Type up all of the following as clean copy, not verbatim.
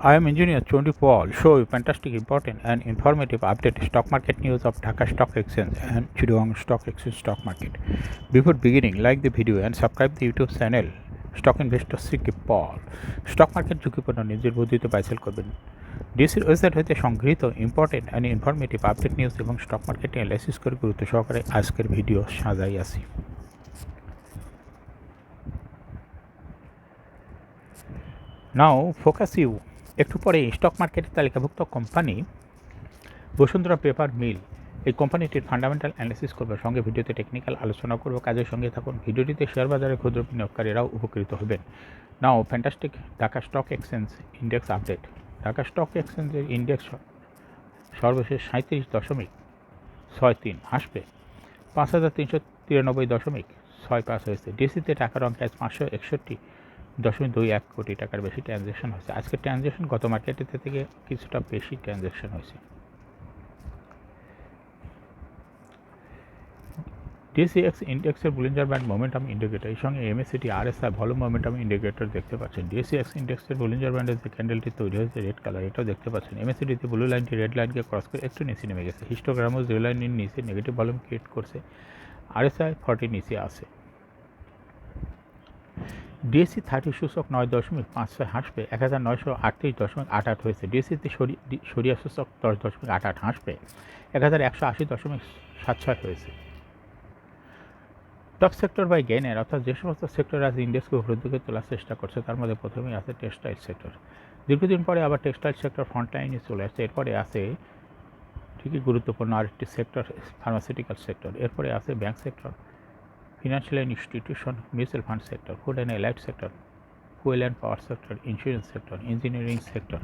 I am Engineer Chondi Paul. Show you fantastic, important, and informative update stock market news of Dhaka Stock Exchange and Chittagong Stock Exchange stock market. Before beginning, like the video and subscribe the YouTube channel Stock Investor CK Paul. Stock market ঝুঁকিপূর্ণ নিজের বুদ্ধিতে বাইসেল করবেন। ডিসির website হতে সংগৃহীত important and informative update news এবং stock market analysis করে গুরুত্ব সহকারে আজকের ভিডিও সাজাই আসি। নাও ফোকাস ইউ। একটু পরে স্টক মার্কেটে তালিকাভুক্ত কোম্পানি বসুন্ধরা পেপার মিল, এই কোম্পানিটির ফান্ডামেন্টাল অ্যানালিসিস করবে, সঙ্গে ভিডিওতে টেকনিক্যাল আলোচনা করব। কাজের সঙ্গে থাকুন। ভিডিওটিতে শেয়ার বাজারে ক্ষুদ্র বিনিয়োগকারীরাও উপকৃত হবেন। নাও fantastic Dhaka stock exchange index update. Dhaka stock এক্সচেঞ্জের ইন্ডেক্স সর্বশেষ 37.63 হাসবে 5,393.65 হয়েছে। ডিসিতে টাকার অঙ্কে আজ 561.21 কোটি টাকার বেশি ট্রানজ্যাকশন হয়েছে। আজকের ট্রানজ্যাকশন গত মার্কেটের থেকে কিছুটা বেশি ট্রানজ্যাকশন হয়েছে। ডিএসইএক্স ইন্ডেক্সের বুলিঞ্জার ব্যান্ড মোমেন্টাম ইন্ডিকেটর, এই সঙ্গে MACT RSI volume momentum indicator দেখতে পাচ্ছেন। ডিএসইএক্স ইন্ডেক্সের বুলিঞ্জার ব্যান্ডের যে ক্যান্ডেলটি তৈরি হয়েছে রেড কালার, এটাও দেখতে পাচ্ছেন। এমএসিটিতে ব্লু লাইনটি রেড লাইনকে ক্রস করে একটু নিচে নেমে গেছে। হিস্টোগ্রামও জিরো লাইনের নিচে নেগেটিভ ভলিউম ক্রিয়েট করছে। আরএসআই 40 নিচে আছে। ডিএসসি 30 সূচক 9.56 হাসবে 1938.88 হয়েছে। ডিএসসিতে সরিয়া সূচক 10.88 হাসবে 1180.76 হয়েছে। টপ সেক্টর বাই গেইনের, অর্থাৎ যে সমস্ত সেক্টর আজ ইন্ডেক্সকে উপরের দিকে তোলার চেষ্টা করছে তার মধ্যে প্রথমেই আছে টেক্সটাইল সেক্টর। দীর্ঘদিন পরে আবার টেক্সটাইল সেক্টর ফ্রন্ট লাইনে চলে আসছে। এরপরে আছে ঠিকই গুরুত্বপূর্ণ আরেকটি সেক্টর ফার্মাসিউটিক্যাল সেক্টর। এরপরে আছে bank sector, financial institution, mutual fund sector, food and allied sector, fuel and power sector, insurance sector, engineering sector,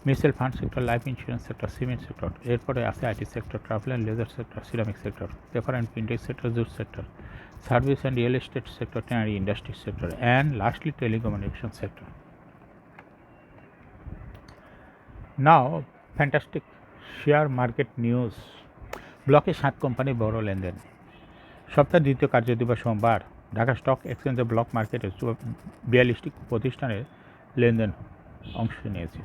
mutual fund sector, life insurance sector, cement sector. এরপরে আছে IT sector, travel and leisure sector, ceramic sector, paper and printing sector, jute sector, service and real estate sector, tannery industry sector, and lastly telecommunication sector. Now fantastic share market news. ব্লকে 7 কোম্পানির বড় লেনদেন। সপ্তাহের দ্বিতীয় কার্যদিবস সোমবার Dhaka stock এক্সচেঞ্জের block মার্কেটে 42টি প্রতিষ্ঠানের লেনদেন অংশ নিয়েছে।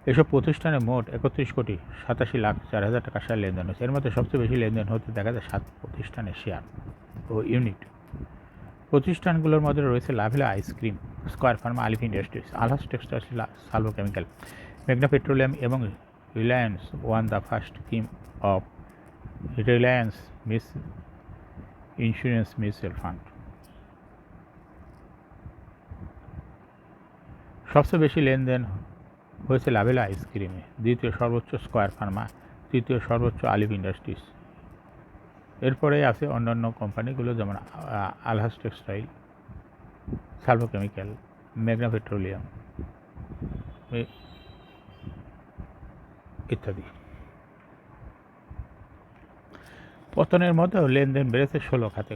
এসব প্রতিষ্ঠানে মোট 31,87,04,000 টাকা শেয়ার লেনদেন হয়েছে। এর মধ্যে সবচেয়ে বেশি লেনদেন হতে দেখা যায় 7 প্রতিষ্ঠানের শেয়ার ও ইউনিট। প্রতিষ্ঠানগুলোর মধ্যে রয়েছে লাভেলা আইসক্রিম, স্কয়ার ফার্মা, আলিফ ইন্ডাস্ট্রিজ, আলহাস টেক্সটাইলস, সালভো কেমিক্যাল, মেঘনা পেট্রোলিয়াম এবং Reliance one the first scheme of Reliance insurance mutual fund. সবচেয়ে বেশি লেনদেন হয়েছে লাভেলা আইসক্রিমে, দ্বিতীয় সর্বোচ্চ স্কয়ার ফার্মা, তৃতীয় সর্বোচ্চ আলিফ ইন্ডাস্ট্রিজ। এরপরে আছে অন্যান্য কোম্পানিগুলো যেমন আলহাস টেক্সটাইল, সালভো কেমিক্যাল, মেঘনা পেট্রোলিয়াম ইত্যাদি। পতনের মধ্যেও লেনদেন বেড়েছে 16 খাতে।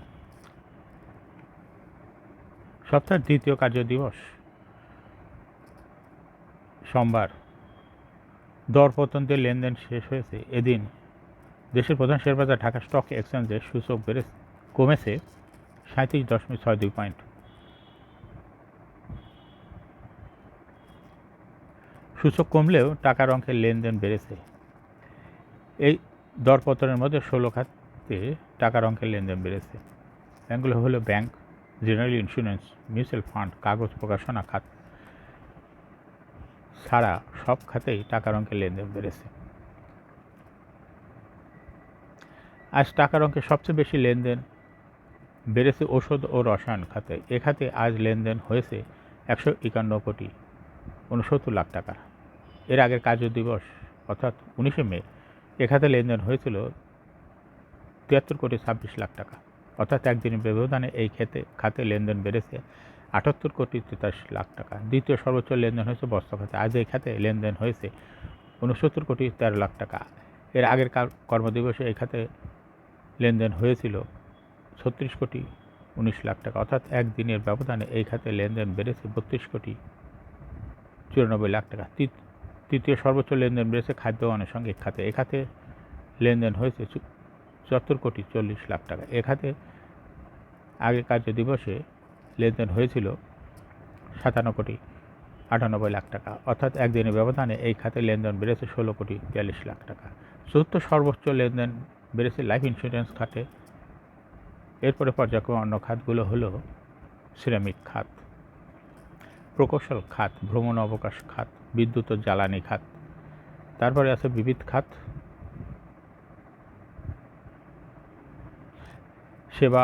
সপ্তাহের দ্বিতীয় কার্যদিবস সোমবার দরপতনদের লেনদেন শেষ হয়েছে। এদিন দেশের প্রধান শেয়ারবাজার ঢাকা স্টক এক্সচেঞ্জের সূচক কমেছে 37.62 পয়েন্ট। সূচক কমলেও টাকার অঙ্কের লেনদেন বেড়েছে। এই দরপতনের মধ্যে 16 খাতে টাকার অঙ্কের লেনদেন বেড়েছে। ব্যাংকগুলো হলো bank, general insurance, mutual fund, কাগজ প্রকাশনা খাত ছাড়া সব খাতেই টাকার অঙ্কের লেনদেন বেড়েছে। আজ টাকার অঙ্কে সবচেয়ে বেশি লেনদেন বেড়েছে ওষুধ ও রসায়ন খাতে। এ খাতে আজ লেনদেন হয়েছে 151.69 টাকা। এর আগের কার্যদিবস অর্থাৎ 19 মে এ খাতে লেনদেন হয়েছিল 73.26 টাকা। অর্থাৎ একদিনের ব্যবধানে এই খাতে লেনদেন বেড়েছে 78.83 টাকা। দ্বিতীয় সর্বোচ্চ লেনদেন হয়েছে বস্ত্র খাতে। আজ এই খাতে লেনদেন হয়েছে 69.13 টাকা। এর আগের কর্মদিবসে এই খাতে লেনদেন হয়েছিল 36.19 টাকা। অর্থাৎ একদিনের ব্যবধানে এই খাতে লেনদেন বেড়েছে 32.94 টাকা। তৃতীয় সর্বোচ্চ লেনদেন বেড়েছে খাদ্য ও আনুষঙ্গিক খাতে। এ খাতে লেনদেন হয়েছে 74.40 টাকা। এ খাতে আগের কার্যদিবসে লেনদেন হয়েছিল 98 লাখ টাকা, অর্থাৎ একদিনের ব্যবধানে এই খাতে লেনদেন বেড়েছে 16,42,00,000 টাকা। চতুর্থ সর্বোচ্চ লেনদেন বেড়েছে লাইফ ইন্স্যুরেন্স খাতে। এরপরে পর্যায়ক্রমে অন্য খাতগুলো হলো সিরামিক খাত, প্রকৌশল খাত, ভ্রমণ অবকাশ খাত, বিদ্যুৎ ও জ্বালানি খাত। তারপরে আছে বিবিধ খাত, সেবা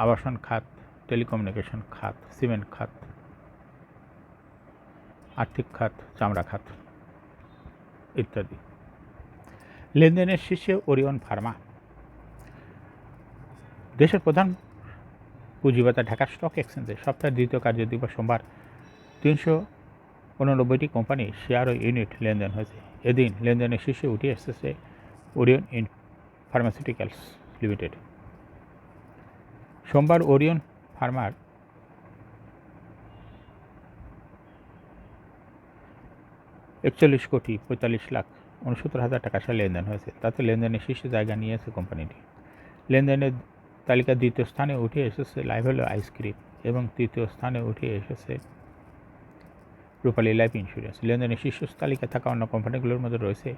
আবাসন খাত, টেলিকমিউনিকেশন খাত, সিমেন্ট খাত, আর্থিক খাত, চামড়া খাত ইত্যাদি। লেনদেনের শীর্ষে ওরিয়ন ফার্মা। দেশের প্রধান পুঁজিবাজার ঢাকা স্টক এক্সচেঞ্জে সপ্তাহের দ্বিতীয় কার্যদিবস সোমবার 389টি কোম্পানি শেয়ার ও ইউনিট লেনদেন হয়েছে। এদিন লেনদেনের শীর্ষে উঠে এসেছে ওরিয়ন ফার্মাসিউটিক্যালস লিমিটেড। সোমবার ওরিয়ন ফার্মার 41,45,69,000 টাকা লেনদেন হয়েছে। তাতে লেনদেনের শীর্ষে জায়গা নিয়েছে কোম্পানিটি। লেনদেনের তালিকার দ্বিতীয় স্থানে উঠে এসেছে লাইভেলো আইসক্রিম এবং তৃতীয় স্থানে উঠে এসেছে রূপালী লাইফ ইন্স্যুরেন্স। লেনদেনের শীর্ষ তালিকায় থাকা অন্য কোম্পানিগুলোর মধ্যে রয়েছে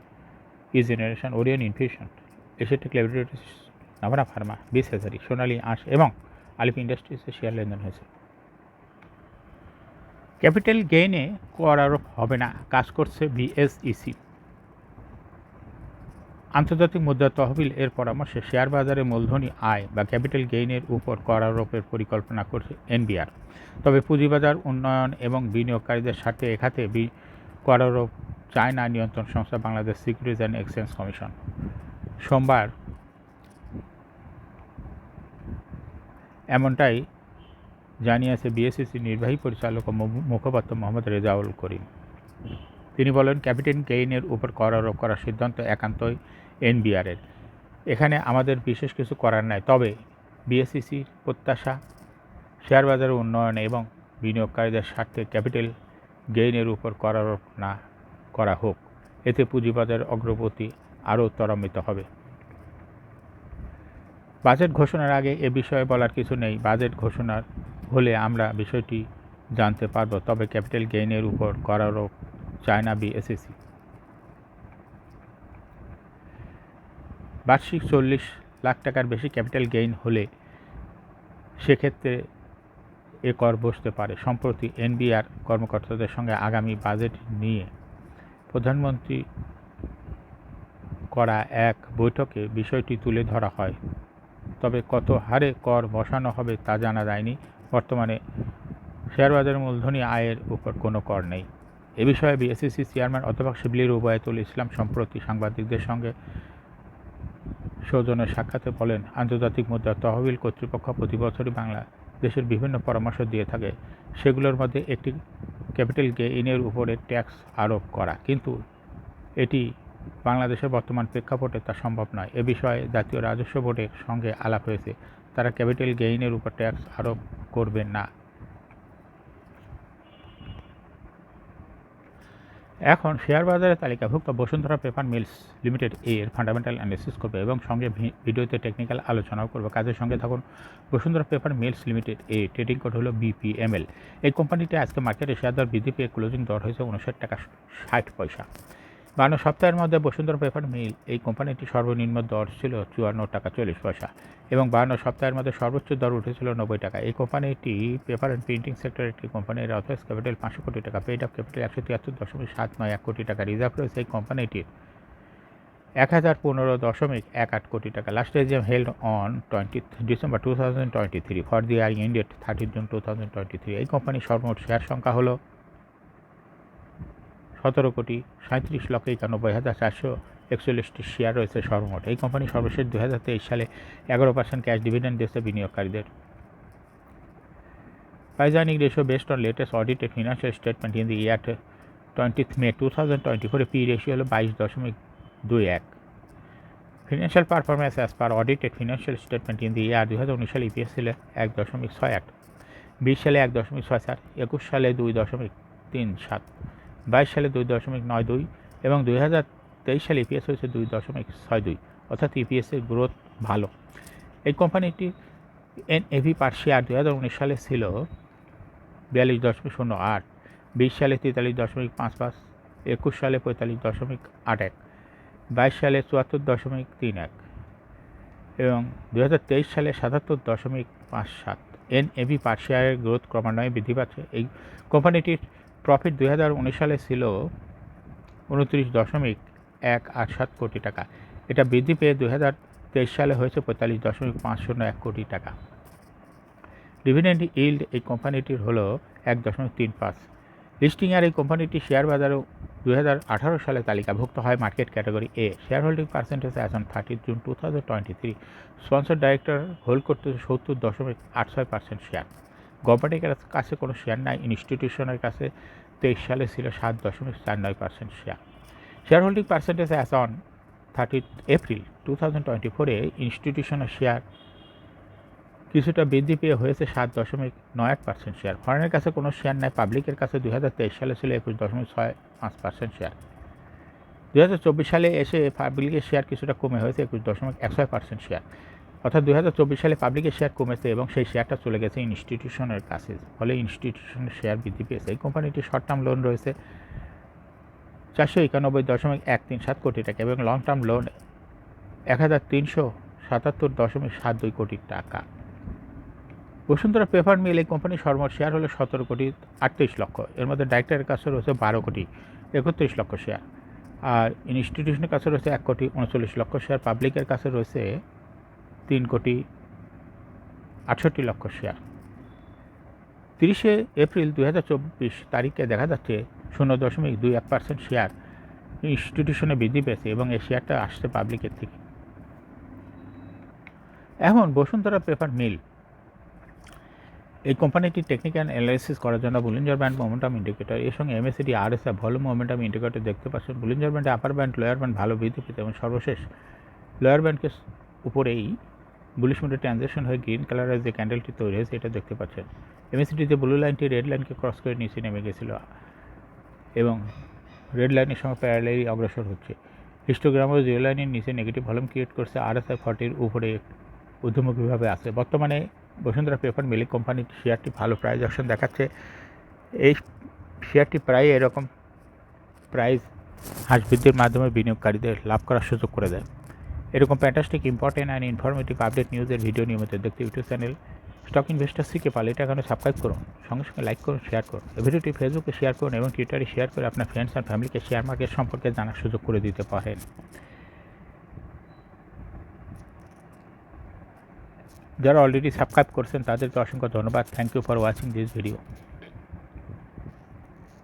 generation, Orion infusion, Asiatic laboratories, Navana Pharma, বিস হেজারি, সোনালী আঁশ এবং আলিপ ইন্ডাস্ট্রিজের শেয়ার লেনদেন হয়েছে। ক্যাপিটাল গেইনে কর আরোপ হবে না, কাজ করছে বিএসইসি। আন্তর্জাতিক মুদ্রা তহবিল এর পরামর্শে শেয়ার বাজারে মূলধনী আয় বা ক্যাপিটাল গেইনের উপর কর আরোপের পরিকল্পনা করছে এনবিআর। তবে পুঁজিবাজার উন্নয়ন এবং বিনিয়োগকারীদের স্বার্থে এখাতে কর আরোপ চায় না নিয়ন্ত্রণ সংস্থা Bangladesh securities and exchange commission. সোমবার এমনটাই জানিয়েছে বিএসইসি নির্বাহী পরিচালক ও মুখপাত্র মোহাম্মদ রেজাউল করিম। তিনি বলেন, ক্যাপিটাল গেইনের উপর কর আরোপ করার সিদ্ধান্ত একান্তই এনবিআরের। এখানে আমাদের বিশেষ কিছু করার নাই। তবে বিএসইসির প্রত্যাশা শেয়ার বাজারের উন্নয়ন এবং বিনিয়োগকারীদের স্বার্থে ক্যাপিটাল গেইনের উপর কর আরোপ না করা হোক। এতে পুঁজিবাজারের অগ্রগতি আরও ত্বরান্বিত হবে। বাজেট ঘোষণার আগে এ বিষয়ে বলার কিছু নেই। বাজেট ঘোষণার হলে আমরা বিষয়টি জানতে পারব। তবে ক্যাপিটাল গেইনের উপর কর আরোপ চায় না বিএসইসি। বার্ষিক 40 লাখ টাকার বেশি ক্যাপিটাল গেইন হলে সেক্ষেত্রে এ কর বসতে পারে। সম্প্রতি এনবিআর কর্মকর্তাদের সঙ্গে আগামী বাজেট নিয়ে প্রধানমন্ত্রী করা এক বৈঠকে বিষয়টি তুলে ধরা হয়। তবে কত হারে কর বসানো হবে তা জানা যায়নি। বর্তমানে শেয়ারবাজারের মূলধনী আয়ের উপর কোনো কর নেই। এ বিষয়ে বিএসইসি চেয়ারম্যান অধ্যাপক শিবলী রুবায়েতুল ইসলাম সম্প্রতি সাংবাদিকদের সঙ্গে সৌজন্য সাক্ষাতে বলেন, আন্তর্জাতিক মুদ্রা তহবিল কর্তৃপক্ষ প্রতি বছরই বাংলাদেশের বিভিন্ন পরামর্শ দিয়ে থাকে। সেগুলোর মধ্যে একটি ক্যাপিটাল গেইনের উপরে ট্যাক্স আরোপ করা, কিন্তু এটি বাংলাদেশের বর্তমান প্রেক্ষাপটে তা সম্ভব নয়। এ বিষয়ে জাতীয় রাজস্ব বোর্ডের সঙ্গে আলাপ হয়েছে। তারা ক্যাপিটাল গেইনের উপর ট্যাক্স আরোপ করবেন না। এখন শেয়ার বাজারে তালিকাভুক্ত বসুন্ধরা পেপার মিলস লিমিটেড এর ফান্ডামেন্টাল অ্যানালিসিস করবে এবং সঙ্গে ভিডিওতে টেকনিক্যাল আলোচনাও করবে। কাজের সঙ্গে থাকুন। বসুন্ধরা পেপার মিলস লিমিটেড এ ট্রেডিং কোড হলো BPML। এই কোম্পানিটি আজকে মার্কেটে শেয়ার দর বৃদ্ধি পেয়ে ক্লোজিং দর হয়েছে 59 টাকা 60 পয়সা। 52 সপ্তাহের মধ্যে বসুন্ধরা পেপার মিল এই কোম্পানিটি সর্বনিম্ন দর ছিল 54 টাকা 40 পয়সা এবং 52 সপ্তাহের মধ্যে সর্বোচ্চ দর উঠেছিল 90 টাকা। এই কোম্পানিটি পেপার অ্যান্ড প্রিন্টিং সেক্টরের একটি কোম্পানির অথরাইজ ক্যাপিটাল 500 কোটি টাকা, পেইড আপ ক্যাপিটাল 173.79 কোটি টাকা, রিজার্ভ রয়েছে এই কোম্পানিটির 1015.18 কোটি টাকা। Last AGM held on 20 December 2023 for the year ended 30 June 2023। এই কোম্পানির সর্বমোট শেয়ার সংখ্যা হলো 17,37,91,441টি শেয়ার রয়েছে সর্বমোট। এই কোম্পানি সর্বশেষ 2023 সালে 11% ক্যাশ ডিভিডেন্ড দিয়েছে বিনিয়োগকারীদের। Price-earning ratio based on latest audited financial statement in the year 20th May 2024 P ratio হলো 22.21। Financial performance as per audited financial statement in the year 2019 সালে EPS ছিল 1.68, 20 সালে 1.64, 21 সালে 2.37, 22 সালে 2.92 এবং 2023 সালে ইপিএস হয়েছে 2.62, অর্থাৎ ইপিএসের গ্রোথ ভালো। এই কোম্পানিটি NAV পার শেয়ার 2019 সালে ছিল 42.08, 20 সালে 43.55, 21 সালে 45.81, 22 সালে 74.31 এবং 2023 সালে 77.57। NAV পার শেয়ারের গ্রোথ ক্রমান্বয়ে বৃদ্ধি পাচ্ছে। এই কোম্পানিটির প্রফিট 2019 সালে ছিল 29.187 কোটি টাকা। এটা বৃদ্ধি পেয়ে 2023 সালে হয়েছে 45.501 কোটি টাকা। ডিভিডেন্ড ইল্ড এই কোম্পানিটির হলো 1.35। লিস্টিং আর এই কোম্পানিটি শেয়ার বাজারে 2018 সালে তালিকাভুক্ত হয় market category A. Share holding percentage as on 30 June 2023। Sponsor director hold করতে 70.86% শেয়ার। গভর্নমেন্টের কাছে কোনো শেয়ার নাই। ইনস্টিটিউশনের কাছে 23 সালে ছিল 7.49% share. Share holding percentage as on 30 April 2024-এ ইনস্টিটিউশনের শেয়ার কিছুটা বৃদ্ধি পেয়ে হয়েছে 7.98% শেয়ার। ফরেনের কাছে কোনো শেয়ার নাই। পাবলিকের কাছে 2023 সালে ছিল 21.65% শেয়ার। 2024 সালে এসে পাবলিকের শেয়ার কিছুটা কমে হয়েছে 21.16% শেয়ার। অর্থাৎ 2024 সালে পাবলিকের শেয়ার কমেছে এবং সেই শেয়ারটা চলে গেছে ইনস্টিটিউশনের কাছে, ফলে ইনস্টিটিউশনের শেয়ার বৃদ্ধি পেয়েছে। এই কোম্পানিটির শর্ট টার্ম লোন রয়েছে 491.137 কোটি টাকা এবং লং টার্ম লোন 1377.72 কোটি টাকা। বসুন্ধরা পেপার মিল এই কোম্পানির সর্বমোট শেয়ার হলো 17.38 কোটি। এর মধ্যে ডাইরেক্টরের কাছে রয়েছে 12.31 কোটি শেয়ার, আর ইনস্টিটিউশনের কাছে রয়েছে 1.39 কোটি শেয়ার। পাবলিকের কাছে রয়েছে 3.68 কোটি শেয়ার। 30 এপ্রিল 2024 তারিখে দেখা যাচ্ছে 0.21% শেয়ার ইনস্টিটিউশনে বৃদ্ধি পেয়েছে এবং এই শেয়ারটা আসছে পাবলিকের থেকে। এখন বসুন্ধরা পেপার মিল এই কোম্পানিটি টেকনিক্যাল অ্যানালাইসিস করার জন্য বুলিঞ্জার ব্যান্ড মোমেন্টাম ইন্ডিকেটর এর সঙ্গে MACD RSI volume momentum indicator দেখতে পাচ্ছেন। বুলিঞ্জার ব্যান্ডে আপার ব্যান্ড লোয়ার ব্যান্ড ভালো বৃদ্ধি পেতে এবং সর্বশেষ লোয়ার ব্যান্ডকে উপরেই বুলিশ মোডে ট্রানজ্যাকশন হয়ে গ্রিন কালারের যে ক্যান্ডেলটি তৈরি হয়েছে এটা দেখতে পাচ্ছেন। MACDতে ব্লু লাইনটি রেড লাইনকে ক্রস করে নিচে নেমে গেছিল এবং রেড লাইনের সঙ্গে প্যারালালি অগ্রসর হচ্ছে। হিস্টোগ্রামও জিরো লাইনের নিচে নেগেটিভ ভলিউম ক্রিয়েট করছে। RSI 40-র উপরে ঊর্ধ্বমুখীভাবে আছে। বর্তমানে বসুন্ধরা পেপার মিল কোম্পানিটি শেয়ারটি ভালো প্রাইস অপশন দেখাচ্ছে। এই শেয়ারটি প্রায় এরকম প্রাইস হ্রাস বৃদ্ধির মাধ্যমে বিনিয়োগকারীদের লাভ করার সুযোগ করে দেয়। এরকম fantastic important and informative update নিউজের ভিডিও নিয়মিত দেখতে ইউটিউব চ্যানেল স্টক ইনভেস্টার শিখে পারলে এটা এখানে সাবস্ক্রাইব করুন, সঙ্গে সঙ্গে লাইক করুন, শেয়ার করুন। এই ভিডিওটি ফেসবুকে শেয়ার করুন এবং টুইটারে শেয়ার করে আপনার ফ্রেন্ডস অ্যান্ড ফ্যামিলিকে শেয়ার মার্কেট সম্পর্কে জানার সুযোগ করে দিতে পারেন। যারা অলরেডি সাবস্ক্রাইব করছেন তাদেরকে অসংখ্য ধন্যবাদ। Thank you for watching this video.